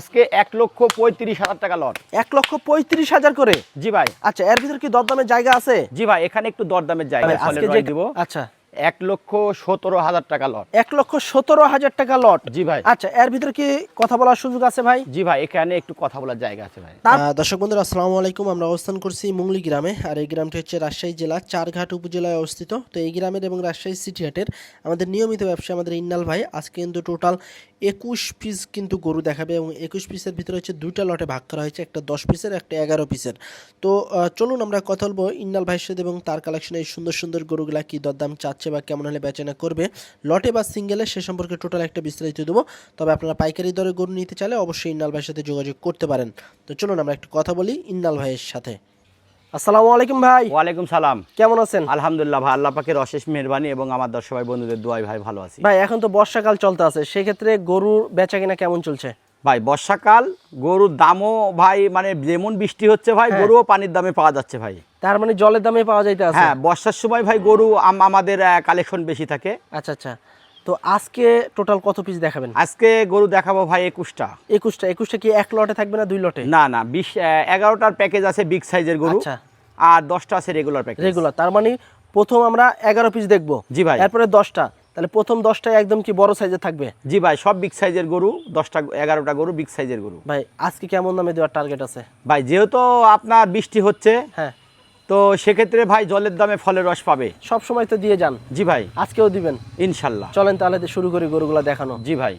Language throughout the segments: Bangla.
আজকে 1,35,000 টাকা লট। 1,35,000 করে? জি ভাই। আচ্ছা, এর ভিতর কি দরদামের জায়গা আছে? জি ভাই, এখানে একটু দরদামের জায়গা আছে। আজকে যে দিব আচ্ছা 1,17,000 টাকা লট। 1,17,000 টাকা লট। জি ভাই। আচ্ছা, এর ভিতর কি কথা বলার সুযোগ আছে ভাই? জি ভাই, এখানে একটু কথা বলার জায়গা আছে ভাই। দর্শক বন্ধুরা আসসালামু আলাইকুম, আমরা অবস্থান করছি মুংলি গ্রামে, আর এই গ্রামটি হচ্ছে রাজশাহী জেলা চারঘাট উপজেলায় অবস্থিত। তো এই গ্রামের এবং রাজশাহী সিটি হাটের আমাদের নিয়মিত ব্যবসা আমাদের ইন্নাল ভাই আজকে কিন্তু টোটাল 21 পিস কিন্তু গরু দেখাবে, এবং 21 পিসের ভিতরে হচ্ছে দুইটা লটে ভাগ করা হয়েছে, একটা 10 পিসের একটা 11 পিসের। তো চলুন আমরা কথা বলবো ইন্নাল ভাইয়ের সাথে এবং তার কালেকশনে এই সুন্দর সুন্দর গরুগুলা কি দরদাম চাচ্ছে বা কেমন হলে বেচাকেনা করবে, লটে বা সিঙ্গেলে, সে সম্পর্কে টোটাল একটা বিস্তারিত দেবো। তবে আপনারা পাইকারি দরে গরু নিতে চাইলে অবশ্যই ইন্নাল ভাইয়ের সাথে যোগাযোগ করতে পারেন। তো চলুন আমরা একটু কথা বলি ইন্নাল ভাইয়ের সাথে। আসসালামু আলাইকুম ভাই। ওয়ালাইকুম সালাম। কেমন আছেন? আলহামদুলিল্লাহ ভাই, আল্লাহ পাকের অশেষ মেহেরবানি এবং আমার দর্শক ভাই বন্ধুদের দোয়ায় ভাই ভালো আছি। ভাই এখন তো বর্ষাকাল চলতে আছে, সেক্ষেত্রে গরুর বেচাকেনা কেমন চলছে? ভাই বর্ষাকাল, গরুর দামও ভাই মানে যেমন বৃষ্টি হচ্ছে ভাই, গরুও পানির দামে পাওয়া যাচ্ছে ভাই। তার মানে জলের দামে পাওয়া যাইতে আছে? হ্যাঁ, বর্ষার সময় ভাই গরু আমাদের কালেকশন বেশি থাকে। আচ্ছা আচ্ছা, তো আজকে টোটাল কত পিস দেখাবেন? আজকে গরু দেখাবো ভাই 21টা। 21টা কি এক লটে থাকবে না দুই লটে? না না, 11টার প্যাকেজ আছে বিগ সাইজের গরু। আচ্ছা, আর 10টা আছে রেগুলার প্যাকেজ। রেগুলার, তার মানে প্রথম আমরা 11 পিস দেখবো। জি ভাই। এরপরে 10টা, তাহলে প্রথম 10টায় একদম কি বড় সাইজের থাকবে? জি ভাই, সব বিগ সাইজের গরু, 11টা গরু বিগ সাইজের গরু। ভাই আজকে কেমন দামে দেওয়ার টার্গেট আছে? ভাই যেহেতু আপনার বৃষ্টি হচ্ছে, হ্যাঁ, তো সেক্ষেত্রে ভাই জলের দামে ফলের রস পাবে। সব সময় তো দিয়ে যান। জি ভাই, আজকেও দিবেন ইনশাল্লাহ। চলেন তাহলে শুরু করি গরুগুলা দেখানো। জি ভাই।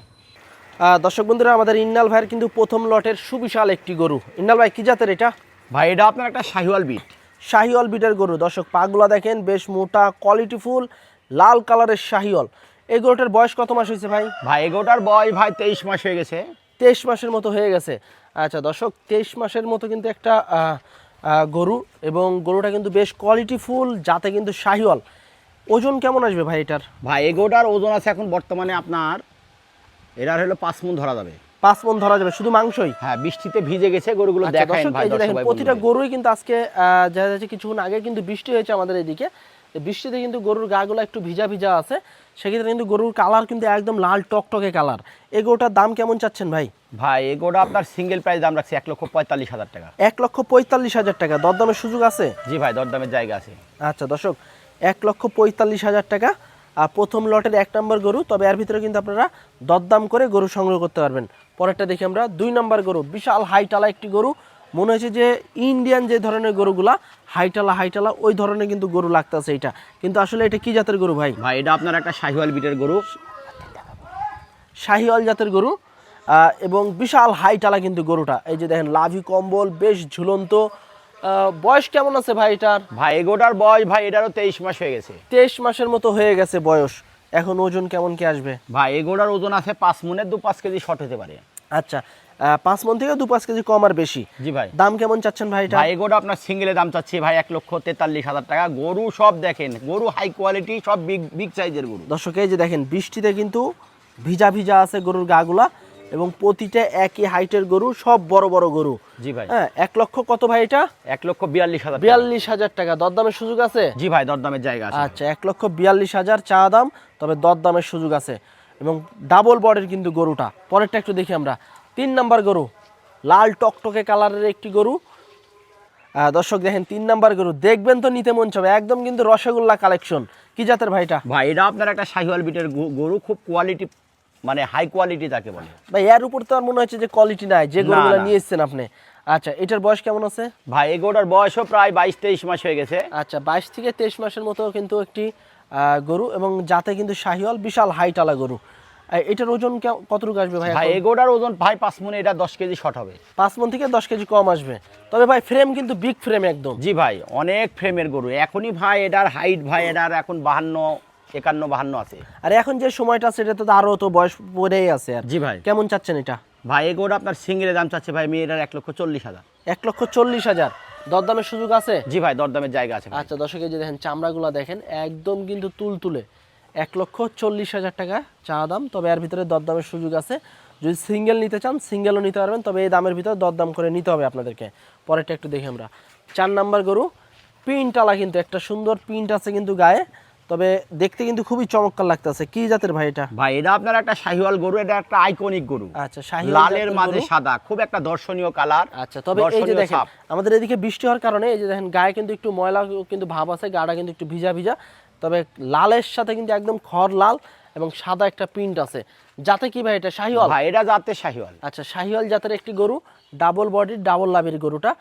দর্শক বন্ধুরা, আমাদের ইন্নাল ভাইয়ের কিন্তু প্রথম লটের সুবিশাল একটি গরু। ইন্নাল ভাই কি জাতের এটা? ভাই এটা আপনার একটা শাহিওয়াল বিট। শাহিওয়াল বিটের গরু। দর্শক পাগুলা দেখেন, বেশ মোটা কোয়ালিটিফুল লাল কালারের শাহিওয়াল। এই গরুটার বয়স কত মাস হয়েছে ভাই? ভাই এগোটার বয়স ভাই 23 মাস হয়ে গেছে। 23 মাসের মতো হয়ে গেছে। আচ্ছা দর্শক, 23 মাসের মতো কিন্তু একটা গরু, এবং গরুটা কিন্তু বেশ কোয়ালিটিফুল, যাতে কিন্তু শাহিওয়াল। ওজন কেমন আসবে ভাই এটার? ভাই এগোটার ওজন আছে এখন বর্তমানে আপনার, এটার হলো 5 মণ ধরা যাবে। 5 মণ ধরা যাবে শুধু মাংসই? হ্যাঁ, বৃষ্টিতে ভিজে গেছে গরুগুলো। আচ্ছা, দেখেন দর্শক ভাই, এই যে দেখেন দর্শক ভাই প্রতিটা বন্ধুরা। গরুই কিন্তু আজকে দেখা যাচ্ছে কিছুক্ষণ আগে কিন্তু বৃষ্টি হয়েছে আমাদের এদিকে। বৃষ্টিতে কিন্তু গরুর গাগুলো একটু ভিজা ভিজা আছে, সেক্ষেত্রে কিন্তু গরুর কালার কিন্তু একদম লাল টকটকে কালার। এই গরুটার দাম কেমন চাচ্ছেন ভাই? ভাই এগোটা আপনার সিঙ্গেল প্রাইস দাম রাখছি 1,45,000 টাকা। 1,45,000 টাকা। দরদামের সুযোগ আছে? জি ভাই, দরদামের জায়গা আছে। আচ্ছা দর্শক, 1,45,000 টাকা প্রথম লটের 1 নম্বর গরু। তবে এর ভিতরে কিন্তু আপনারা দরদাম করে গরু সংগ্রহ করতে পারবেন। পরেরটা দেখি আমরা 2 নম্বর গরু। বিশাল হাইটালা একটি গরু, মনে হয়েছে যে ইন্ডিয়ান যে ধরনের গরুগুলা হাইটালা ওই ধরনের কিন্তু গরু লাগতেছে এটা, কিন্তু আসলে এটা কি জাতের গরু ভাই? ভাই এটা আপনার একটা শাহিওয়াল বিটের গরু। শাহিওয়াল জাতের গরু, এবং বিশাল হাইটালা কিন্তু গরুটা। এই যে দেখেন লাভি কম্বল, বেশ ঝুলন্ত। বয়স কেমন আছে ভাই এটার? ভাই এগোটার বয়স ভাই এটারও 23 মাস হয়ে গেছে। 23 মাসের মতো হয়ে গেছে বয়স। এখন ওজন কেমন কি আসবে? ভাই এগোটার ওজন আছে 5 মণের 2-5 কেজি শর্ট হতে পারে। আচ্ছা, 5 মণ থেকে 2-5 কেজি কম আর বেশি। জি ভাই। দাম কেমন চাচ্ছেন ভাই এটা? ভাই এগোটা আপনার সিঙ্গেলের দাম চাচ্ছি ভাই 1,43,000 টাকা। গরু সব দেখেন, গরু হাই কোয়ালিটি, সব বিগ সাইজের গরু। দর্শক এই যে দেখেন, বৃষ্টিতে কিন্তু ভিজা ভিজা আছে গরুর গাগুলা, এবং প্রতিটা একই হাইটের গরু, সব বড় বড় গরু। জি ভাই। হ্যাঁ, 1 লক্ষ কত ভাই এটা? 1,42,000 টাকা। 42,000 টাকা। দরদামের সুযোগ আছে? জি ভাই, দরদামের জায়গা আছে। আচ্ছা, 1,42,000 চা দাম, তবে দরদামের সুযোগ আছে, এবং ডাবল বডির কিন্তু গরুটা। পরেরটা একটু দেখি আমরা। 3 নাম্বার গরু, লাল টকটকে কালারের একটি গরু। দর্শক দেখেন 3 নাম্বার গরু, দেখবেন তো নিতে মন চাবে, একদম কিন্তু রসগোল্লা কালেকশন। কি জাতের ভাইটা? ভাই এটা আপনার একটা শাহিওয়াল বিটের গরু, খুব কোয়ালিটি, মানে হাই কোয়ালিটি তাকে বলে। ভাই এর উপর তো আর মনে হচ্ছে যে কোয়ালিটি নাই, যে গরুগুলো নিয়ে এসেছেন আপনি। আচ্ছা, এটার বয়স কেমন আছে? ভাই এগোটার বয়সও প্রায় 22-23 মাস হয়ে গেছে। আচ্ছা, 22 থেকে 23 মাসের মতো কিন্তু একটি গরু, এবং যাতে কিন্তু শাহিওয়াল, বিশাল হাইটালা গরু। এটার ওজন কতটুকু আসবে ভাই? ভাই এগোটার ওজন ভাই 5 মণে, এটা 10 কেজি শর্ট হবে। 5 মণ থেকে 10 কেজি কম আসবে। তবে ভাই ফ্রেম কিন্তু বিগ ফ্রেম একদম। জি ভাই, অনেক ফ্রেমের গরু। এখনই ভাই এটার হাইট ভাই এটার এখন 51-52 আছে। আর এখন যে সময়টা আছে এটা তো আরো তো বয়স পড়েই আছে। আর জি ভাই। কেমন চাচ্ছেন এটা? ভাই এগোটা আপনার সিঙ্গেলের দাম চাচ্ছে ভাই মেয়েটার 1,40,000। 1,40,000। দরদামের সুযোগ আছে? জি ভাই, দরদামের জায়গা আছে। আচ্ছা দর্শক, এই যে দেখেন চামড়াগুলো দেখেন, একদম কিন্তু তুলতুলে। 1,40,000 টাকা চা দাম, তবে এর ভিতরে দরদামের সুযোগ আছে। যদি সিঙ্গেল নিতে চান সিঙ্গেলও নিতে পারবেন, তবে এই দামের ভিতরে দরদাম করে নিতে হবে আপনাদেরকে। পরেরটা একটু দেখি আমরা। 4 নাম্বার গরু, প্রিন্টালা, কিন্তু একটা সুন্দর প্রিন্ট আছে কিন্তু গায়ে। তবে দেখতে কিন্তু খুবই চমৎকার লাগতেছে। কি জাতের ভাই এটা? ভাই এটা আপনার একটা শাহিওয়াল গরু, এটা একটা আইকনিক গরু। আচ্ছা, শাহিওয়াল লালের জাতের মাঝে গরু। সাদা, খুব একটা দর্শনীয় কালার। আচ্ছা, তবে এই যে দেখেন আমাদের এদিকে বৃষ্টি হওয়ার কারণে এই যে দেখেন গায়ে কিন্তু একটু ময়লা কিন্তু ভাব আছে, গাটা কিন্তু একটু ভিজা ভিজা। তবে লালের সাথে কিন্তু একদম খড় লাল এবং সাদা একটা প্রিন্ট আছে। যাতে কি ভাই এটা? শাহিওয়াল। ভাই এটা জাতে শাহিওয়াল। আচ্ছা, শাহিওয়াল জাতের একটি গরু, ডাবল বডির ডাবল লাভের গরুটা।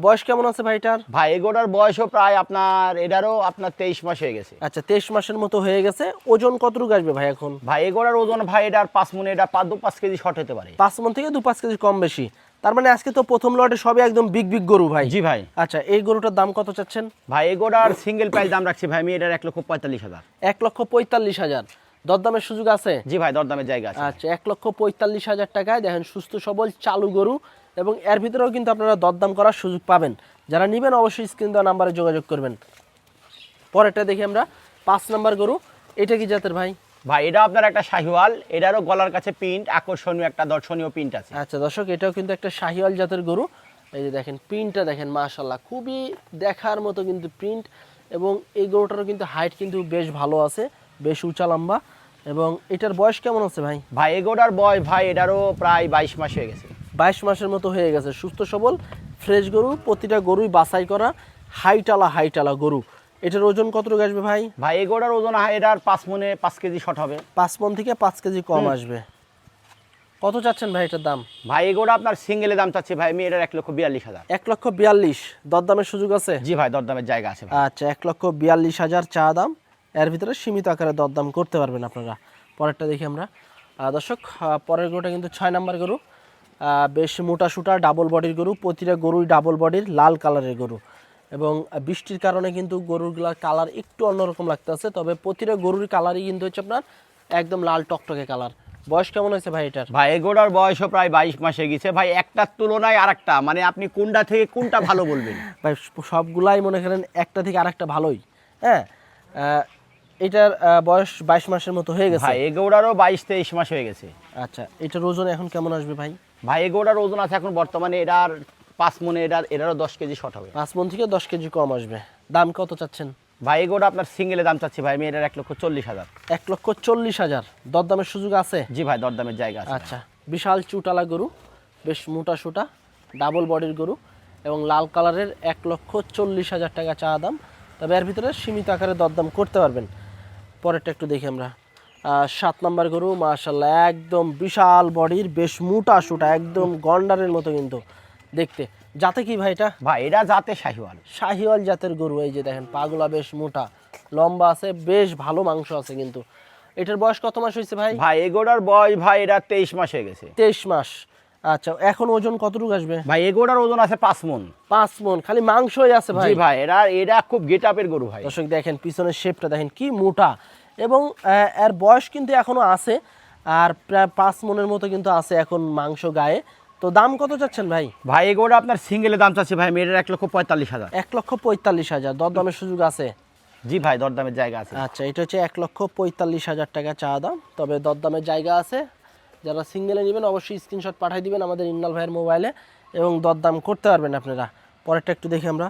বয়স কেমন আছে ভাই এটার? ভাই এগোটার বয়সও প্রায় আপনার এটারও আপনার 23 মাস হয়ে গেছে। আচ্ছা, 23 মাসের মতো হয়ে গেছে। ওজন কতটুকু আসবে ভাই এখন? ভাই এগোটার ওজন ভাই এটার 5 মণ, এটা 5 কেজি শর্ট হতে পারে। 5 মণ থেকে 2-5 কেজি কম বেশি। তার মানে আজকে তো প্রথম লটে সবই একদম বিগ বিগ গরু ভাই। জি ভাই। আচ্ছা, এই গরুটার দাম কত চাচ্ছেন? ভাই এগোটার সিঙ্গেল প্রাইস দাম রাখছি ভাই আমি এটার 1,45,000। 1,45,000। দরদামের সুযোগ আছে? জি ভাই, দরদামের জায়গা আছে। আচ্ছা, 1,45,000 টাকায় দেখেন সুস্থ সবল চালু গরু, এবং এর ভিতরেও কিন্তু আপনারা দরদাম করার সুযোগ পাবেন। যারা নেবেন অবশ্যই স্ক্রিন দেওয়া নাম্বারে যোগাযোগ করবেন। পরেরটা দেখি আমরা, 5 নাম্বার গরু। এটা কি জাতের ভাই? ভাই এটা আপনার একটা শাহিওয়াল, এটারও গলার কাছে প্রিন্ট, আকর্ষণীয় একটা দর্শনীয় প্রিন্ট আছে। আচ্ছা দর্শক, এটাও কিন্তু একটা শাহিওয়াল জাতের গরু। এই যে দেখেন প্রিন্টটা দেখেন, মাশাআল্লাহ খুবই দেখার মতো কিন্তু প্রিন্ট। এবং এই গরুটারও কিন্তু হাইট কিন্তু বেশ ভালো আছে, বেশ উঁচা লম্বা। এবং এটার বয়স কেমন আছে ভাই? ভাই এগোটার বয়স ভাই এটারও প্রায় 22 মাস হয়ে গেছে। 22 মাসের মতো হয়ে গেছে। সুস্থ সবল ফ্রেশ গরু, প্রতিটা গরুই বাছাই করা, হাইটালা গরু। এটার ওজন কতটুকু আসবে ভাই? ভাই এগোটার ওজন এটার 5 মণে 5 কেজি শর্ট হবে। 5 মণ থেকে 5 কেজি কম আসবে। কত চাচ্ছেন ভাই এটার দাম? ভাই এগোটা আপনার সিঙ্গেলে দাম চাচ্ছি ভাই আমি এটার 1,42,000। 1,42,000। দরদামের সুযোগ আছে? জি ভাই, দরদামের জায়গা আছে ভাই। আচ্ছা, 1,42,000 চা দাম। এর ভিতরে সীমিত আকারে দরদাম করতে পারবেন আপনারা। পরেরটা দেখি আমরা। দর্শক, পরের গরুটা কিন্তু 6 নাম্বার গরু। বেশ মোটা সুটা ডাবল বডির গরু, প্রতিটা গরুই ডাবল বডির লাল কালারের গরু। এবং বৃষ্টির কারণে কিন্তু গরুগুলার কালার একটু অন্যরকম লাগতেছে, তবে প্রতিটা গরুর কালারই কিন্তু হচ্ছে আপনার একদম লাল টকটকে কালার। বয়স কেমন হয়েছে ভাই এটার? ভাই এগোটার বয়সও প্রায় 22 মাস হয়ে গেছে ভাই। একটার তুলনায় আরেকটা, মানে আপনি কোনটা থেকে কোনটা ভালো বলবেন? ভাই সবগুলাই মনে করেন একটা থেকে আরেকটা ভালোই। হ্যাঁ, এটার বয়স 22 মাসের মতো হয়ে গেছে। ভাই এগোটারও 22-23 মাস হয়ে গেছে। আচ্ছা, এটার ওজন এখন কেমন আসবে ভাই? ভাই এগোটার ওজন আছে এখন বর্তমানে এটার 5 মণে, এটারও 10 কেজি শর্ট হবে। 5 মণ থেকে 10 কেজি কম আসবে। দাম কত চাচ্ছেন? ভাই এগোটা আপনার সিঙ্গেলে দাম চাচ্ছি ভাই আমি এটার 1,40,000। 1,40,000। দরদামের সুযোগ আছে? জি ভাই, দরদামের জায়গা আছে। আচ্ছা, বিশাল চুটালা গরু, বেশ মোটা সুটা ডাবল বডির গরু, এবং লাল কালারের 1,40,000 টাকা চা দাম। তবে এর ভিতরে সীমিত আকারে দরদাম করতে পারবেন। পরেরটা একটু দেখি আমরা। 7 নাম্বার গরু, মাশাআল্লাহ একদম বিশাল বডির, বেশ মোটা সুটা, একদম গন্ডারের মতো কিন্তু দেখতে। যাতে কি ভাই এটা? ভাই এটা জাতে শাহিওয়াল। শাহিওয়াল জাতের গরু। এই যে দেখেন পাগুলা বেশ মোটা, লম্বা আছে, বেশ ভালো মাংস আছে কিন্তু। এটার বয়স কত মাস হয়েছে ভাই? ভাই এগোটার বয়স ভাই এটা 23 মাস হয়ে গেছে। 23 মাস। আচ্ছা, এখন ওজন কতটুকু আসবে? ভাই এগোটার ওজন আছে 5 মণ। 5 মণ। খালি মাংসই আছে ভাই। জি ভাই, এটা খুব গেট আপের গরু ভাই। দর্শক দেখেন পিছনের শেপটা দেখেন কি মোটা, এবং এর বয়স কিন্তু এখনো আছে, আর প্রায় 5 মণের মতো কিন্তু আছে এখন মাংস গায়ে। তো দাম কত চাচ্ছেন ভাই? ভাই এগোটা আপনার সিঙ্গেলে দাম চাচ্ছি ভাই আমি এটার 1,45,000। 1,45,000। দরদামের সুযোগ আছে? জি ভাই, দরদামের জায়গা আছে। আচ্ছা, এটা হচ্ছে 1,45,000 টাকা চা দাম, তবে দরদামের জায়গা আছে। যারা সিঙ্গেলে নেবেন অবশ্যই স্ক্রিনশট পাঠিয়ে দিবেন আমাদের ইন্নাল ভাইয়ের মোবাইলে, এবং দরদাম করতে পারবেন আপনারা। পরেরটা একটু দেখি আমরা।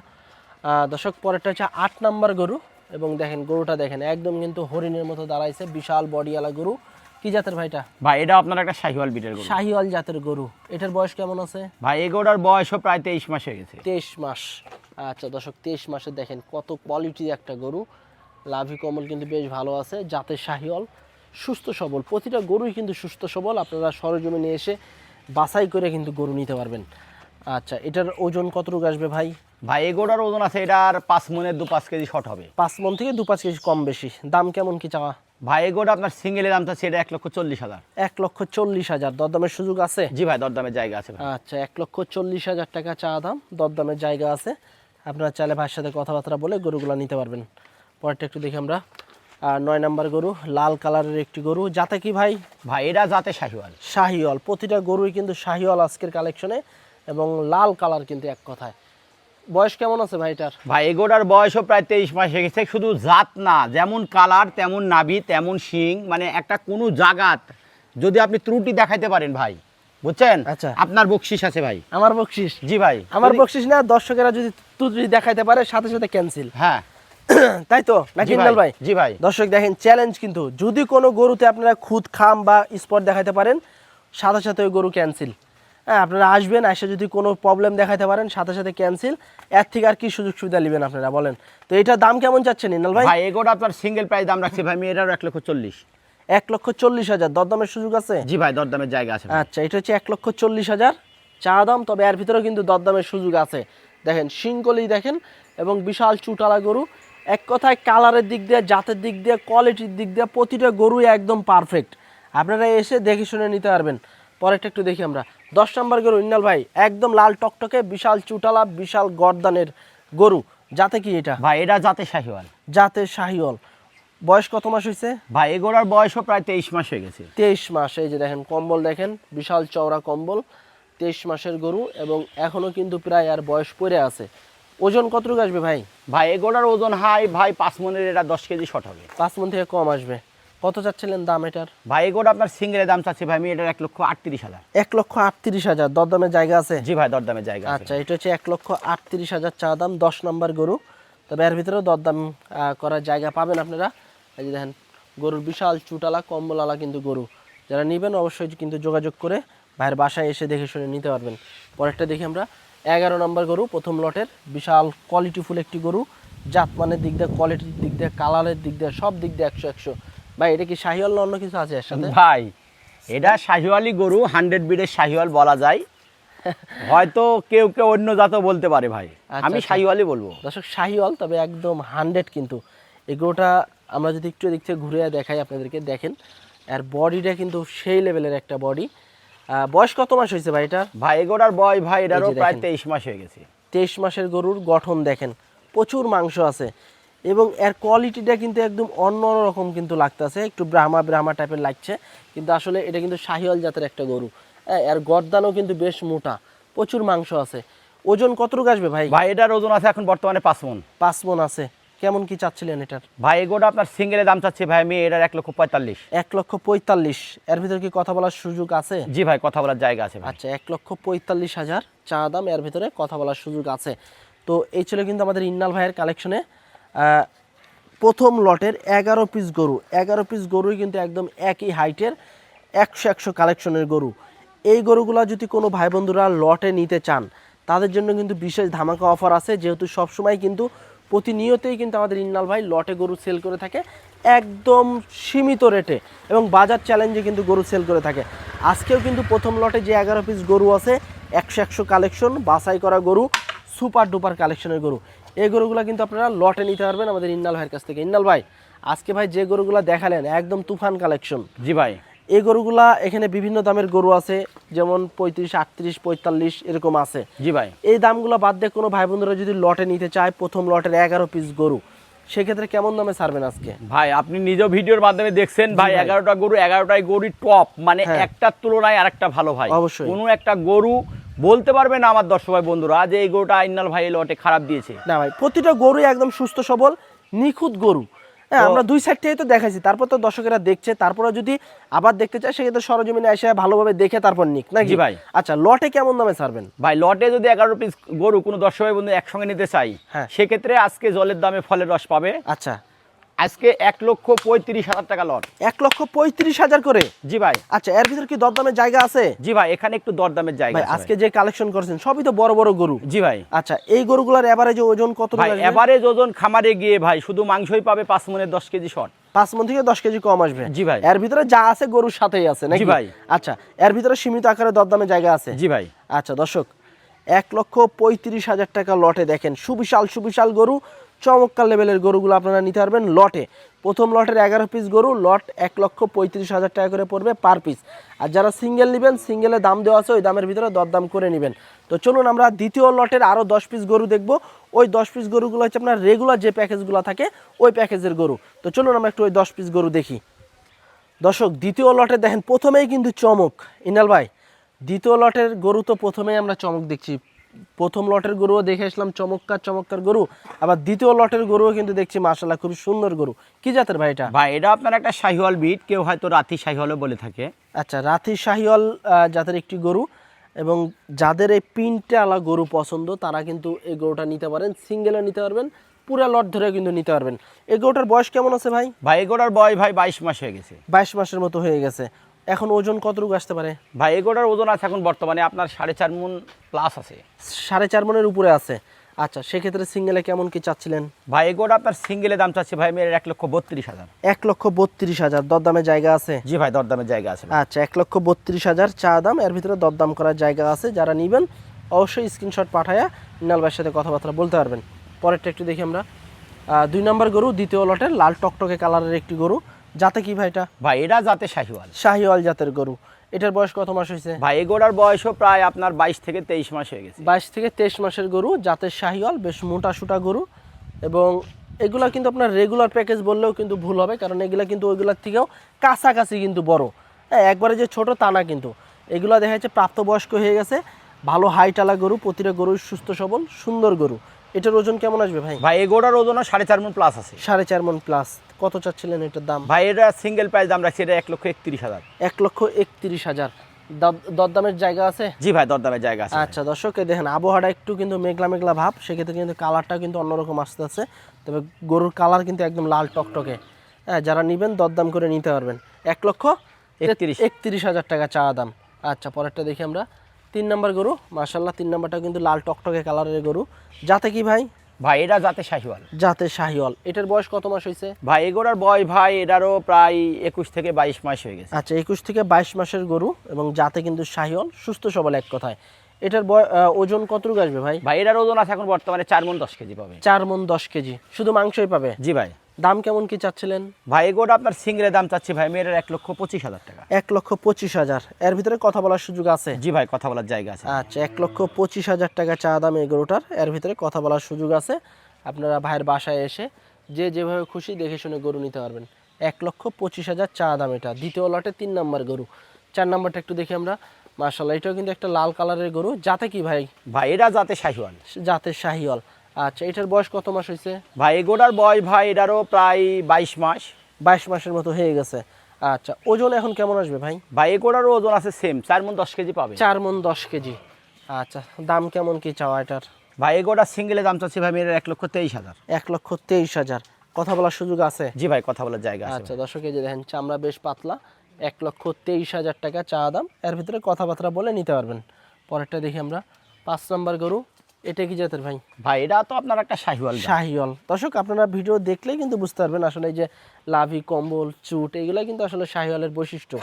দর্শক, পরেরটা হচ্ছে 8 নাম্বার গরু, এবং দেখেন গরুটা দেখেন একদম কিন্তু হরিণের মতো দাঁড়াইছে, বিশাল বডিওয়ালা গরু। কি জাতের ভাইটা? ভাই এটা আপনার একটা শাহিওয়াল বিটের গরু। শাহিওয়াল জাতের গরু। এটার বয়স কেমন আছে? ভাই এগোটার বয়সও প্রায় 23 মাস হয়ে গেছে। 23 মাস। আচ্ছা দর্শক, 23 মাসে দেখেন কত কোয়ালিটি একটা গরু। লাভি কমল কিন্তু বেশ ভালো আছে, জাতের শাহিওয়াল, সুস্থ সবল। প্রতিটা গরুই কিন্তু সুস্থ সবল। আপনারা সরজমিনে এসে বাছাই করে কিন্তু গরু নিতে পারবেন। আচ্ছা, এটার ওজন কতটুকু আসবে ভাই? ভাই এগোটার ওজন আছে এটার 5 মণে 2-5 কেজি শর্ট হবে। 5 মণ থেকে 2-5 কেজি কম বেশি। দাম কেমন কি চাওয়া? ভাই এগোটা আপনার সিঙ্গেলে দাম চাচ্ছি এটা 1,40,000। 1,40,000। দরদামের সুযোগ আছে? জি ভাই, দরদামের জায়গা আছে ভাই। আচ্ছা, 1,40,000 টাকা চা দাম, দরদামের জায়গা আছে। আপনারা চাইলে ভাইয়ের সাথে কথাবার্তা বলে গরুগুলো নিতে পারবেন। পরেরটা একটু দেখি আমরা। 9 নাম্বার গরু, লাল কালারের একটি গরু। যাতে কি ভাই? ভাই এটা জাতে শাহিওয়াল। শাহিওয়াল। প্রতিটা গরুই কিন্তু শাহিওয়াল আজকের কালেকশনে, এবং লাল কালার কিন্তু এক কথায়। বয়স কেমন আছে ভাই এটার? ভাই এগোটার বয়সও প্রায় 23 মাস হয়ে গেছে। শুধু জাত না, যেমন কালার তেমন নাভি তেমন শিং, মানে একটা কোনো জাগাত যদি আপনি ত্রুটি দেখাইতে পারেন ভাই, বুঝছেন, আচ্ছা, আপনার বকশিস আছে ভাই। আমার বকশিস? জি ভাই, আমার বকশিস না, দর্শকেরা যদি ত্রুটি দেখাইতে পারে সাথে সাথে ক্যান্সেল। হ্যাঁ তাই তো নাকি জি ইন্নাল ভাই? জি ভাই। দর্শক দেখেন চ্যালেঞ্জ কিন্তু, যদি কোনো গরুতে আপনারা খুদ খাম বা স্পট দেখাতে পারেন সাথে সাথে ওই গরু ক্যান্সেল। হ্যাঁ, আপনারা আসবেন, এসে যদি কোনো প্রবলেম দেখাতে পারেন সাথে সাথে ক্যান্সেল। এর থেকে আর কি সুযোগ সুবিধা নেবেন আপনারা বলেন? তো এটার দাম কেমন চাচ্ছেন ইন্নাল ভাই? ভাই এগোটা আপনার সিঙ্গেল প্রাইস দাম রাখছি ভাই আমি এটারও 1,40,000। 1,40,000 দরদামের সুযোগ আছে? জি ভাই, দরদামের জায়গা আছে ভাই। আচ্ছা, এটা হচ্ছে 1,40,000 চা দাম, তবে এর ভিতরেও কিন্তু দরদামের সুযোগ আছে। দেখেন শিংকলি দেখেন, এবং বিশাল চুটালা গরু। এক কথায় কালারের দিক দিয়ে, জাতের দিক দিয়ে, কোয়ালিটির দিক দিয়ে প্রতিটা গরুই একদম পারফেক্ট। আপনারা এসে দেখে শুনে নিতে পারবেন। পরেরটা একটু দেখি আমরা। 10 নম্বর গরু ইন্নাল ভাই, একদম লাল টকটকে বিশাল চুটালা বিশাল গর্দানের গরু। জাতে কি এটা? ভাই এটা জাতে শাহিওয়াল। জাতে শাহিওয়াল। বয়স কত মাস হয়েছে? ভাই এগোড়ার বয়সও প্রায় 23 মাস হয়ে গেছে। 23 মাস। এই যে দেখেন কম্বল দেখেন, বিশাল চওড়া কম্বল, 23 মাসের গরু, এবং এখনো কিন্তু প্রায় আর বয়স পড়ে আছে। ওজন কতটুকু আসবে ভাই? ভাই এগোড়ার ওজন হাই ভাই 5 মনের, এটা 10 কেজি শর্ট হবে। 5 মণ থেকে কম আসবে। কত চাচ্ছিলেন দাম এটার? ভাই এগোড়া আপনার সিঙ্গেলের দাম চাচ্ছি ভাই আমি এটার 1,38,000। 1,38,000 দরদামের জায়গা আছে? জি ভাই, দরদামের জায়গা আছে। আচ্ছা, এটা হচ্ছে 1,38,000 চা দাম, 10 নম্বর গরু। তবে এর ভিতরেও দরদাম করার জায়গা পাবেন আপনারা। এই যে দেখেন গরুর বিশাল চুটালা কম্বলালা কিন্তু গরু। যারা নেবেন অবশ্যই কিন্তু যোগাযোগ করে ভাইয়ের বাসায় এসে দেখে শুনে নিতে পারবেন। পরেরটা দেখি আমরা। 11 নম্বর গরু, প্রথম লটের, বিশাল কোয়ালিটিফুল একটি গরু। জাতমানের দিক দিয়ে, কোয়ালিটির দিক দিয়ে, কালারের দিক দিয়ে, সব দিক দিয়ে 100-100। ভাই এটা কি শাহিওয়াল না অন্য কিছু আছে এর সাথে? ভাই এটা শাহিওয়ালি গরু, 100 বিডের শাহিওয়াল বলা যায়। হয়তো কেউ কেউ অন্য জাতও বলতে পারে ভাই, আমি আচ্ছা। শাহিওয়ালি বলবো। দর্শক শাহিওয়াল, তবে একদম 100 কিন্তু। এই গরুটা আমরা যদি একটু এদিক থেকে ঘুরে দেখাই আপনাদেরকে, দেখেন আর বডিটা কিন্তু সেই লেভেলের একটা বডি। বয়স কত মাস হয়েছে ভাই এটার? ভাই এগোড়ার বয় ভাই এটারও এই যে প্রায় দেখেন। 23 মাস হয়ে গেছে। 23 মাসের গরুর গঠন দেখেন, প্রচুর মাংস আছে, এবং এর কোয়ালিটিটা কিন্তু একদম অন্য রকম কিন্তু লাগতেছে, একটু ব্রাহ্মা ব্রাহ্মা টাইপের লাগছে, কিন্তু আসলে এটা কিন্তু শাহিওয়াল জাতের একটা গরু। হ্যাঁ, এর গর্দানও কিন্তু বেশ মোটা, প্রচুর মাংস আছে। ওজন কতটুকু আসবে ভাই? ভাই এটার ওজন আছে এখন বর্তমানে 5 মণ। 5 মণ আছে। কেমন কি চাচ্ছিলেন এটার? ভাই এগোটা আপনার সিঙ্গেলের দাম চাচ্ছি ভাই আমি এটার 1,45,000। 1,45,000। এর ভিতরে কি কথা বলার সুযোগ আছে? জি ভাই, কথা বলার জায়গা আছে ভাই। আচ্ছা, 1,45,000 চা দাম, এর ভিতরে কথা বলার সুযোগ আছে। তো এই ছিল কিন্তু আমাদের ইন্নাল ভাইয়ের কালেকশনে প্রথম লটের 11 পিস গরু। 11 পিস গরুই কিন্তু একদম একই হাইটের 100-100 কালেকশনের গরু। এই গরুগুলা যদি কোনো ভাই বন্ধুরা লটে নিতে চান, তাদের জন্য কিন্তু বিশেষ ধামাকা অফার আছে, যেহেতু সবসময় কিন্তু প্রতিনিয়তই কিন্তু আমাদের ইন্নাল ভাই লটে গরু সেল করে থাকে একদম সীমিত রেটে, এবং বাজার চ্যালেঞ্জে কিন্তু গরু সেল করে থাকে। আজকেও কিন্তু প্রথম লটে যে 11 পিস গরু আছে, 100-100 কালেকশন, বাছাই করা গরু, সুপার ডুপার কালেকশনের গরু। এই গরুগুলো কিন্তু আপনারা লটে নিতে পারবেন আমাদের ইন্নাল ভাইয়ের কাছ থেকে। ইন্নাল ভাই, আজকে ভাই যে গরুগুলো দেখালেন একদম তুফান কালেকশন। জি ভাই। এই গরুগুলা এখানে বিভিন্ন দামের গরু আছে, যেমন 35, 38, 45 এরকম আছে। জি ভাই। এই দামগুলো বাদ দিয়ে কোনো ভাই বোনরা যদি লটে নিতে চায় প্রথম লটের 11 পিস গরু, সেক্ষেত্রে কেমন দামে ছাড়বেন আজকে? ভাই আপনি নিজেও ভিডিওর মাধ্যমে দেখছেন ভাই, ভাই। 11টা গরু, 11টাই গরু টপ, মানে হ্যাঁ। একটার তুলনায় আরেকটা ভালো ভাই। অবশ্যই। কোনো একটা গরু বলতে পারবে না আমার দর্শক ভাই বন্ধুরা যে এই গরুটা ইন্নাল ভাই এই লটে খারাপ দিয়েছে। না ভাই, প্রতিটা গরুই একদম সুস্থ সবল নিখুঁত গরু। হ্যাঁ, আমরা দুই সাইড থেকে তো দেখাইছি, তারপর তো দর্শকেরা দেখছে, তারপরে যদি আবার দেখতে চায় সেক্ষেত্রে সরজমিনে এসে ভালোভাবে দেখে তারপর নিক নাকি? জি ভাই। আচ্ছা, লটে কেমন দামে ছাড়বেন? ভাই লটে যদি 11 পিস গরু কোনো দর্শক ভাই বন্ধু একসঙ্গে নিতে চাই, হ্যাঁ। সেক্ষেত্রে আজকে জলের দামে ফলের রস পাবে। আচ্ছা, আজকে 1,35,000 টাকা লট। 1,35,000 করে? জি ভাই। আচ্ছা, এর ভিতরে কি দরদামের জায়গা আছে? জি ভাই, এখানে একটু দরদামের জায়গা ভাই আছে আজকে যে কালেকশন করছেন সবই তো বড় বড় গরু। জি ভাই। আচ্ছা, এই গরুগুলোর এভারেজ ওজন কত ভাই আসবে? এভারেজ ওজন খামারে গিয়ে ভাই শুধু মাংসই পাবে 5 মণের 10 কেজি শর্ট। 5 মণ থেকে 10 কেজি কম আসবে? জি ভাই। এর ভিতরে যা আছে গরুর সাথেই আছে নাকি? জি ভাই। আচ্ছা, এর ভিতরে সীমিত আকারে দরদামের জায়গা আছে? জি ভাই। আচ্ছা দর্শক, 1,35,000 টাকা লটে দেখেন সুবিশাল সুবিশাল গরু, চমৎকার লেভেলের গরুগুলো আপনারা নিতে পারবেন লটে। প্রথম লটের 11 পিস গরু, লট 1,35,000 টাকা করে পড়বে পার পিস। আর যারা সিঙ্গেল নেবেন, সিঙ্গেলের দাম দেওয়া আছে, ওই দামের ভিতরে দরদাম করে নেবেন। তো চলুন আমরা দ্বিতীয় লটের আরও 10 পিস গরু দেখব। ওই 10 পিস গরুগুলো হচ্ছে আপনার রেগুলার যে প্যাকেজগুলো থাকে ওই প্যাকেজের গরু। তো চলুন আমরা একটু ওই 10 পিস গরু দেখি। দর্শক, দ্বিতীয় লটে দেখেন প্রথমেই কিন্তু চমক। ইনাল ভাই, দ্বিতীয় লটের গরু তো প্রথমেই আমরা চমক দেখছি। প্রথম লটের গরুও দেখে আসলাম চমৎকার চমৎকার গরু, আবার দ্বিতীয় লটের গরুও কিন্তু দেখছি মাশাআল্লাহ খুবই সুন্দর গরু। কি জাতের ভাই এটা? ভাই এটা আপনার একটা শাহিওয়াল বিট, কেউ হয়তো রাতি শাহিওয়ালও বলে থাকে। আচ্ছা, রাতি শাহিওয়াল জাতের একটি গরু, এবং যাদের এই পিনটা আলা গরু পছন্দ তারা কিন্তু এই গরুটা নিতে পারেন, সিঙ্গেলও নিতে পারবেন, পুরা লট ধরে কিন্তু নিতে পারবেন। এই গরুটার বয়স কেমন আছে ভাই? ভাই এগোটার বয়স ভাই 22 মাস হয়ে গেছে। 22 মাসের মতো হয়ে গেছে। এখন ওজন কতটুকু আসতে পারে? ভাই এগোটার ওজন আছে এখন বর্তমানে আপনার 4.5 মণ প্লাস আছে। 4.5 মণের উপরে আছে। আচ্ছা, সেক্ষেত্রে সিঙ্গেলে কেমন কি চাচ্ছিলেন? ভাই এগোটা আপনার সিঙ্গেলে দাম চাচ্ছে ভাই মেয়ের 1,32,000। 1,32,000 দরদামের জায়গা আছে? জি ভাই দরদামের জায়গা আছে। আচ্ছা, 1,32,000 চা দাম, এর ভিতরে দরদাম করার জায়গা আছে। যারা নেবেন অবশ্যই স্ক্রিনশট পাঠায়া ইনাল ভাইয়ের সাথে কথাবার্তা বলতে পারবেন। পরেরটা একটু দেখি আমরা। 2 নম্বর গরু, দ্বিতীয় লটের লাল টকটকে কালারের একটি গরু। যাতে কি ভাই এটা? ভাই এটা যাতে শাহিওয়াল। শাহিওয়াল জাতের গরু। এটার বয়স কত মাস হয়েছে? ভাই এগোটার বয়সও প্রায় আপনার 22 থেকে 23 মাস হয়ে গেছে। 22 থেকে 23 মাসের গরু, জাতের শাহিওয়াল, বেশ মোটা সুটা গরু। এবং এগুলা কিন্তু আপনার রেগুলার প্যাকেজ বললেও কিন্তু ভুল হবে, কারণ এগুলা কিন্তু ওইগুলোর থেকেও কাছাকাছি কিন্তু বড়। হ্যাঁ, একবারে যে ছোট তা না কিন্তু। এগুলা দেখা যাচ্ছে প্রাপ্তবয়স্ক হয়ে গেছে, ভালো হাইটালা গরু, প্রতিটা গরু সুস্থ সবল সুন্দর গরু। এটার ওজন কেমন আসবে ভাই? ভাই এগোটার ওজন 4.5 মণ প্লাস আছে। 4.5 মণ প্লাস। কত চাচ্ছিলেন এটার দাম? ভাই এটা সিঙ্গেল প্রাইস দাম রাখছি এটা 1,31,000। 1,31,000। দরদামের জায়গা আছে? জি ভাই দরদামের জায়গা আছে। আচ্ছা দর্শক, এই দেখেন আবহাওয়াটা একটু কিন্তু মেঘলা মেঘলা ভাব, সেক্ষেত্রে কিন্তু কালারটা কিন্তু অন্যরকম আসতে আছে। তবে গরুর কালার কিন্তু একদম লাল টকটকে। হ্যাঁ, যারা নেবেন দরদাম করে নিতে পারবেন। 1,31,000 টাকা চা দাম। আচ্ছা, পরেরটা দেখি আমরা। 3 নম্বর গরু, মাশাআল্লাহ 3 নম্বরটা কিন্তু লাল টকটকে কালারের গরু। যাতে কি ভাই? ভাই এটা যাতে শাহিওয়াল। জাতে শাহিওয়াল। এটার বয়স কত মাস হয়েছে? ভাই এগোটার বয়স ভাই এটারও প্রায় 21 থেকে 22 মাস হয়ে গেছে। আচ্ছা, 21 থেকে 22 মাসের গরু এবং জাতে কিন্তু শাহিওয়াল, সুস্থ সবল এক কথায়। এটার ওজন কতটুকু আসবে ভাই? ভাই এটার ওজন আছে এখন বর্তমানে 4 মণ 10 কেজি পাবে। 4 মণ 10 কেজি শুধু মাংসই পাবে? জি ভাই। দাম কেমন কি চাচ্ছিলেন? ভাই এগোটা আপনার সিঙ্গেলে দাম চাচ্ছি ভাই মেয়ের 1,25,000 টাকা। 1,25,000। এর ভিতরে কথা বলার সুযোগ আছে? জি ভাই কথা বলার জায়গা আছে। আচ্ছা, 1,25,000 টাকা চা দাম এই গরুটার। এর ভিতরে কথা বলার সুযোগ আছে। আপনারা ভাইয়ের বাসায় এসে যে যেভাবে খুশি দেখে শুনে গরু নিতে পারবেন। 1,25,000 চা দাম এটা। দ্বিতীয় লটে 3 নম্বর গরু। 4 নম্বরটা একটু দেখি আমরা। মাশাআল্লাহ, এটাও কিন্তু একটা লাল কালারের গরু। যাতে কি ভাই? ভাই এটা যাতে শাহিওয়াল। জাতের শাহিওয়াল। আচ্ছা, এটার বয়স কত মাস হয়েছে? ভাই এগোটার বয়স ভাই এটারও প্রায় 22 মাস। 22 মাসের মতো হয়ে গেছে। আচ্ছা, ওজন এখন কেমন আসবে ভাই? ভাই এগোটারও ওজন আছে সেম 4 মণ 10 কেজি পাবে। 4 মণ 10 কেজি। আচ্ছা, দাম কেমন কি চাওয়া এটার? ভাই এগোটা সিঙ্গেলে দাম চাচ্ছি ভাই মেয়ের 1,23,000। 1,23,000। কথা বলার সুযোগ আছে? জি ভাই কথা বলার জায়গা আছে। আচ্ছা দর্শক, এই যে দেখেন চামড়া বেশ পাতলা। 1,23,000 টাকা চা দাম। এর ভিতরে কথাবার্তা বলে নিতে পারবেন। পরেরটা দেখি আমরা। 5 নম্বর গরু। এটা কি জাতের ভাই? ভাই এটা তো আপনার একটা শাহিওয়াল। শাহিওয়াল। দর্শক, আপনারা ভিডিও দেখলেই কিন্তু বুঝতে পারবেন আসলে এই যে লাভি, কম্বল, চুট এগুলো কিন্তু আসলে শাহিওয়ালের বৈশিষ্ট্য।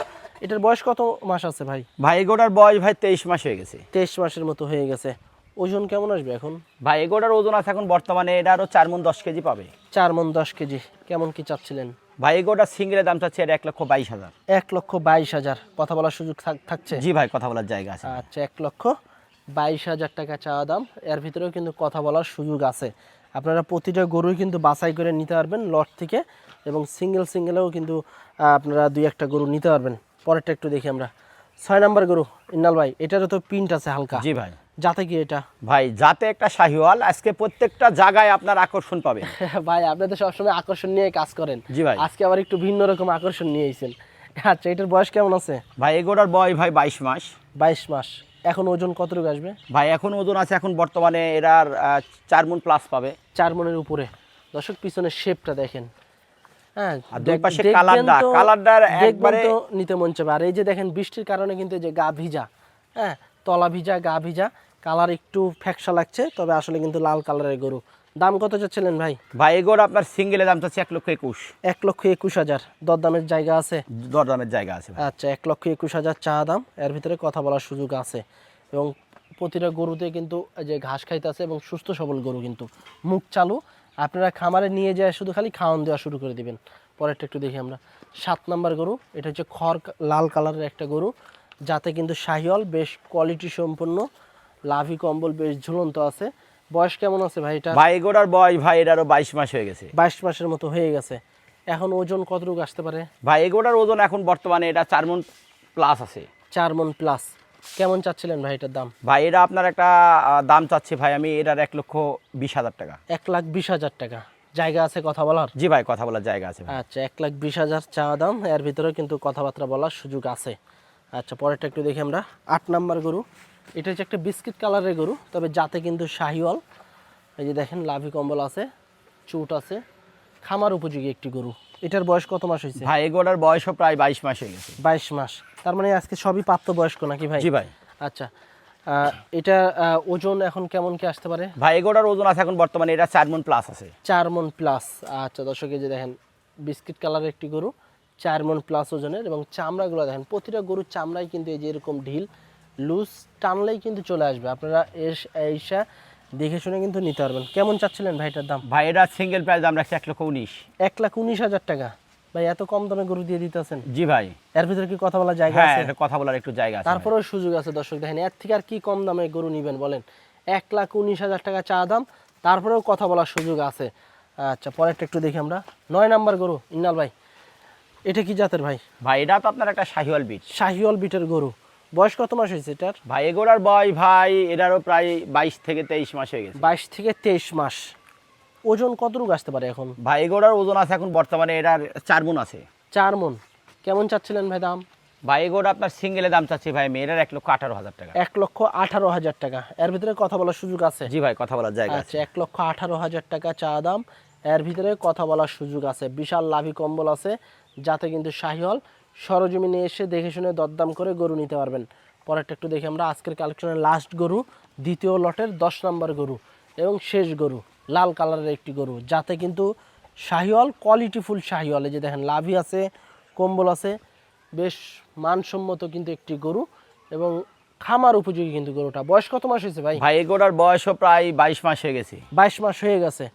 এটার বয়স কত মাস আছে ভাই? ভাই এগোটার বয়স ভাই 23 মাস হয়ে গেছে। 23 মাসের মতো হয়ে গেছে। ওজন কেমন আসবে এখন? ভাই এগোটার ওজন আছে এখন বর্তমানে এটারও 4 মণ 10 কেজি পাবে। 4 মণ 10 কেজি। কেমন কি চাচ্ছিলেন? ভাই এগোটার সিঙ্গেলে দাম চাচ্ছে এটা 1,22,000। 1,22,000। কথা বলার সুযোগ থাকছে? জি ভাই কথা বলার জায়গা আছে। আচ্ছা, 1,22,000 টাকা চাওয়া দাম। এর ভিতরেও কিন্তু কথা বলার সুযোগ আছে। আপনারা প্রতিটা গরুই কিন্তু বাছাই করে নিতে পারবেন লট থেকে, এবং সিঙ্গেলেও কিন্তু আপনারা 2-1টা গরু নিতে পারবেন। পরেরটা একটু দেখি আমরা। 6 নম্বর গরু, ইন্নাল ভাই, এটারও তো প্রিন্ট আছে হালকা। জি ভাই। যাতে কি এটা? ভাই যাতে একটা শাহিওয়াল। আজকে প্রত্যেকটা জায়গায় আপনার আকর্ষণ পাবেন। ভাই, আপনি তো সবসময় আকর্ষণ নিয়ে কাজ করেন। জি ভাই। আজকে আবার একটু ভিন্ন রকম আকর্ষণ নিয়ে এসেছেন। আচ্ছা, এটার বয়স কেমন আছে? ভাই এগোটার বয়স ভাই 22 মাস। 22 মাস। এখন ওজন কতটুকু আসবে? ভাই এখন ওজন আছে এখন বর্তমানে এরার 4 মণ প্লাস পাবে। 4 মণের উপরে। দর্শক, পিছনের শেপটা দেখেন। হ্যাঁ, আর দুই পাশে দেখবেন কালারটা দেখবেন একবারে তো নিতে মন চাবে। আর এই যে দেখেন বৃষ্টির কারণে কিন্তু এই যে গা ভিজা, হ্যাঁ, তলা ভিজা, গা ভিজা, কালার একটু ফ্যাকসা লাগছে, তবে আসলে কিন্তু লাল কালারের গরু। দাম কত চাচ্ছিলেন ভাই? ভাই এগোটা আপনার সিঙ্গেলে দাম চাচ্ছে 1,21,000। 1,21,000। দরদামের জায়গা আছে? দরদামের জায়গা আছে ভাই। আচ্ছা, 1,21,000 চা দাম। এর ভিতরে কথা বলার সুযোগ আছে। এবং প্রতিটা গরুতে কিন্তু এই যে ঘাস খাইতে আছে এবং সুস্থ সবল গরু কিন্তু মুখ চালু। আপনারা খামারে নিয়ে যায় শুধু খালি খাওয়ান দেওয়া শুরু করে দিবেন। পরেরটা একটু দেখি আমরা। 7 নম্বর গরু। এটা হচ্ছে লাল কালারের একটা গরু, যাতে কিন্তু শাহিওয়াল, বেশ কোয়ালিটি সম্পন্ন, লাভি কম্বল বেশ ঝুলন্ত আছে। বয়স কেমন আছে ভাই এটা? ভাই এগোটার বয়স ভাই এটারও 22 মাস হয়ে গেছে। 22 মাসের মতো হয়ে গেছে। এখন ওজন কতটুকু আসতে পারে? ভাই এগোটার ওজন এখন বর্তমানে এটা 4 মণ প্লাস আছে। 4 মণ প্লাস। কেমন চাচ্ছিলেন ভাই এটার দাম? ভাই এটা আপনার একটা দাম চাচ্ছি ভাই আমি এটার 1,20,000 টাকা। 1,20,000 টাকা। জায়গা আছে কথা বলার? জি ভাই কথা বলার জায়গা আছে ভাই। আচ্ছা, 1,20,000 চা দাম। এর ভিতরে কিন্তু কথাবার্তা বলার সুযোগ আছে। আচ্ছা, পরেরটা একটু দেখি আমরা। 8 নম্বর গরু। এটা হচ্ছে একটা বিস্কিট কালারের গরু, তবে যাতে কিন্তু শাহিওয়াল। এই যে দেখেন লাভি কম্বল আছে, চুট আছে, খামার উপযোগী একটি গরু। এটার বয়স কত মাস হয়েছে? ভাই এগুলোর বয়সও প্রায় 22 মাস হয়ে গেছে। 22 মাস, তার মানে আজকে সবই প্রাপ্তবয়স্ক নাকি ভাই? জি ভাই। আচ্ছা, এটা ওজন এখন কেমন কি আসতে পারে? ভাই এগুলোর ওজন আছে এখন বর্তমানে এটা 4 মণ প্লাস আছে। 4 মণ প্লাস। আচ্ছা দর্শক, এই যে দেখেন বিস্কিট কালারের একটি গরু, 4 মণ প্লাস ওজনের, এবং চামড়াগুলো দেখেন, প্রতিটা গরুর চামড়াই কিন্তু এই যে এরকম ঢিল, লুজ, টানলেই কিন্তু চলে আসবে। আপনারা এইসা দেখে শুনে কিন্তু নিতে পারবেন। কেমন চাচ্ছিলেন ভাইটার দাম? ভাই এটা সিঙ্গেল প্রাইস দাম রাখছি 1,19,000। 1,19,000 টাকা। ভাই এত কম দামে গরু দিয়ে দিতেছেন? জি ভাই। এর ভিতরে কি কথা বলার জায়গা হ্যাঁ, আছে? এটা কথা বলার একটু জায়গা আছে। তারপরেও সুযোগ আছে দর্শক, দেখেন এর থেকে আর কি কম দামে গরু নিবেন বলেন? 1,19,000 টাকা চা দাম, তারপরেও কথা বলার সুযোগ আছে। আচ্ছা, পরেরটা একটু দেখি আমরা। 9 নাম্বার গরু ইন্নাল ভাই, এটা কি জাতের ভাই? ভাই এটা তো আপনার একটা শাহিওয়াল বিট। শাহিওয়াল বিটের গরু। বয়স কত মাস হয়েছে এটার? ভাই এগুলোর বয়স ভাই এটারও প্রায় 22 থেকে 23 মাস হয়ে গেছে। 22 থেকে 23 মাস। ওজন কতটুকু আসতে পারে এখন? ভাই এগুলোর ওজন আছে এখন বর্তমানে এটার 4 মণ আছে। 4 মণ। কেমন চাচ্ছিলেন ভাই দাম? ভাই এগুলো আপনার সিঙ্গেলে দাম চাচ্ছি ভাই মেয়েটার 1,18,000 টাকা। 1,18,000 টাকা। এর ভিতরে কথা বলার সুযোগ আছে? জি ভাই, কথা বলার জায়গা আছে। আচ্ছা, 1,18,000 টাকা চা দাম, এর ভিতরে কথা বলার সুযোগ আছে। বিশাল লাভি কম্বল আছে, যাতে কিন্তু শাহিওয়াল সরজমিনে এসে দেখে শুনে দরদাম করে গরু নিতে পারবেন। পরেরটা একটু দেখি আমরা। আজকের কালেকশনের লাস্ট গরু, দ্বিতীয় লটের 10 নম্বর গরু এবং শেষ গরু, লাল কালারের একটি গরু, যাতে কিন্তু শাহিওয়াল, কোয়ালিটিফুল শাহিওয়াল। এই যে দেখেন লাভি আছে, কম্বল আছে, বেশ মানসম্মত কিন্তু একটি গরু এবং খামার উপযোগী কিন্তু গরুটা। বয়স কত মাস হয়েছে ভাই? ভাই এগুলোর বয়সও প্রায় 22 মাস হয়ে গেছে। 22 মাস হয়ে গেছে।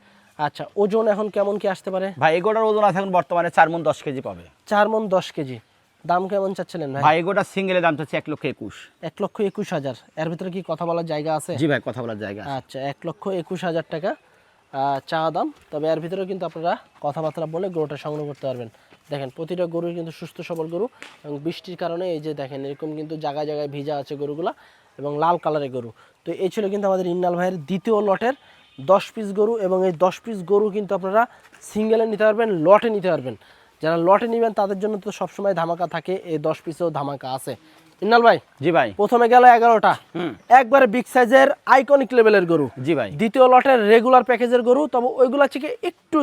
আচ্ছা, ওজন এখন কেমন কি আসতে পারে? ভাই এগুলোর ওজন আছে এখন বর্তমানে 4 মণ 10 কেজি পাবে। 4 মণ 10 কেজি। দাম কেমন চাচ্ছিলেন ভাই? ভাই এগুলোর সিঙ্গেলে দাম চাচ্ছি 1,21,000। 1,21,000। এর ভিতরে কি কথা বলার জায়গা আছে? জি ভাই, কথা বলার জায়গা আছে। আচ্ছা, 1,21,000 টাকা চা দাম। তবে এর ভিতরেও কিন্তু আপনারা কথাবার্তা বলে গরুটা সংগ্রহ করতে পারবেন। দেখেন প্রতিটা গরুই কিন্তু সুস্থ সবল গরু, এবং বৃষ্টির কারণে এই যে দেখেন এরকম কিন্তু জায়গায় জায়গায় ভিজা আছে গরুগুলা, এবং লাল কালারের গরু। তো এই ছিল কিন্তু আমাদের ইন্নাল ভাইয়ের দ্বিতীয় লটের 10 পিস গরু, এবং এই 10 পিস গরু কিন্তু আপনারা সিঙ্গেলে নিতে পারবেন, লটে নিতে পারবেন। যারা লটে নেবেন তাদের জন্য তো সবসময় ধামাকা থাকে, এই 10 পিসেও ধামাকা আছে। ইন্নাল ভাই, জি ভাই। প্রথমে গেল 11টা, একবারে বিগ সাইজের আইকনিক লেভেলের গরু। জি ভাই। দ্বিতীয় লটের রেগুলার প্যাকেজের গরু, তবে ওইগুলা থেকে একটু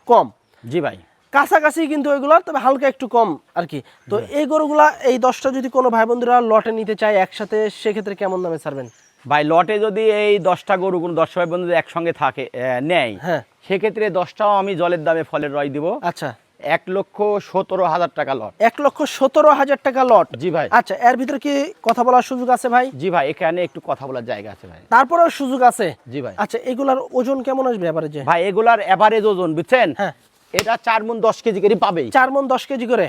কম। জি ভাই। কাছাকাছি কিন্তু ওইগুলো, তবে হালকা একটু কম আর কি। তো এই গরুগুলা, এই 10টা যদি কোনো ভাই বন্ধুরা লটে নিতে চায় একসাথে, সেক্ষেত্রে কেমন দামে ছাড়বেন? ভাই লটে যদি এই 10টা গরু কোনো 10 ভাই বন্ধু একসঙ্গে থাকে নেয়, হ্যাঁ, সেক্ষেত্রে 10টাও আমি জলের দামে ফলের রয় দিব। আচ্ছা, 1,17,000 টাকা লট। 1,17,000 টাকা লট। জি ভাই। আচ্ছা, এর ভিতরে কি কথা বলার সুযোগ আছে ভাই? জি ভাই, এখানে একটু কথা বলার জায়গা আছে ভাই। তারপরেও সুযোগ আছে? জি ভাই। আচ্ছা, এগুলার ওজন কেমন আসবে এভারেজে? ভাই এগুলার এভারেজ ওজন বুঝছেন, হ্যাঁ, এটা 4 মণ 10 কেজি করে পাবেই। 4 মণ 10 কেজি করে,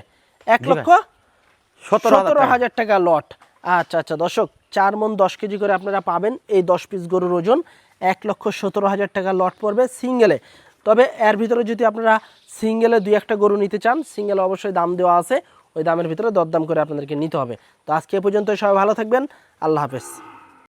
1,17,000 টাকা লট। আচ্ছা আচ্ছা দর্শক, 4 মণ 10 কেজি করে আপনারা পাবেন। এই 10 পিস গরুর ওজন 1,17,000 টাকা লট পড়বে সিঙ্গেলে। তবে এর ভিতরে যদি আপনারা সিঙ্গেলে 2-1টা গরু নিতে চান, সিঙ্গেলে অবশ্যই দাম দেওয়া আছে, ওই দামের ভিতরে দরদাম করে আপনাদেরকে নিতে হবে। তো আজকে এ পর্যন্ত, সবাই ভালো থাকবেন, আল্লাহ হাফেজ।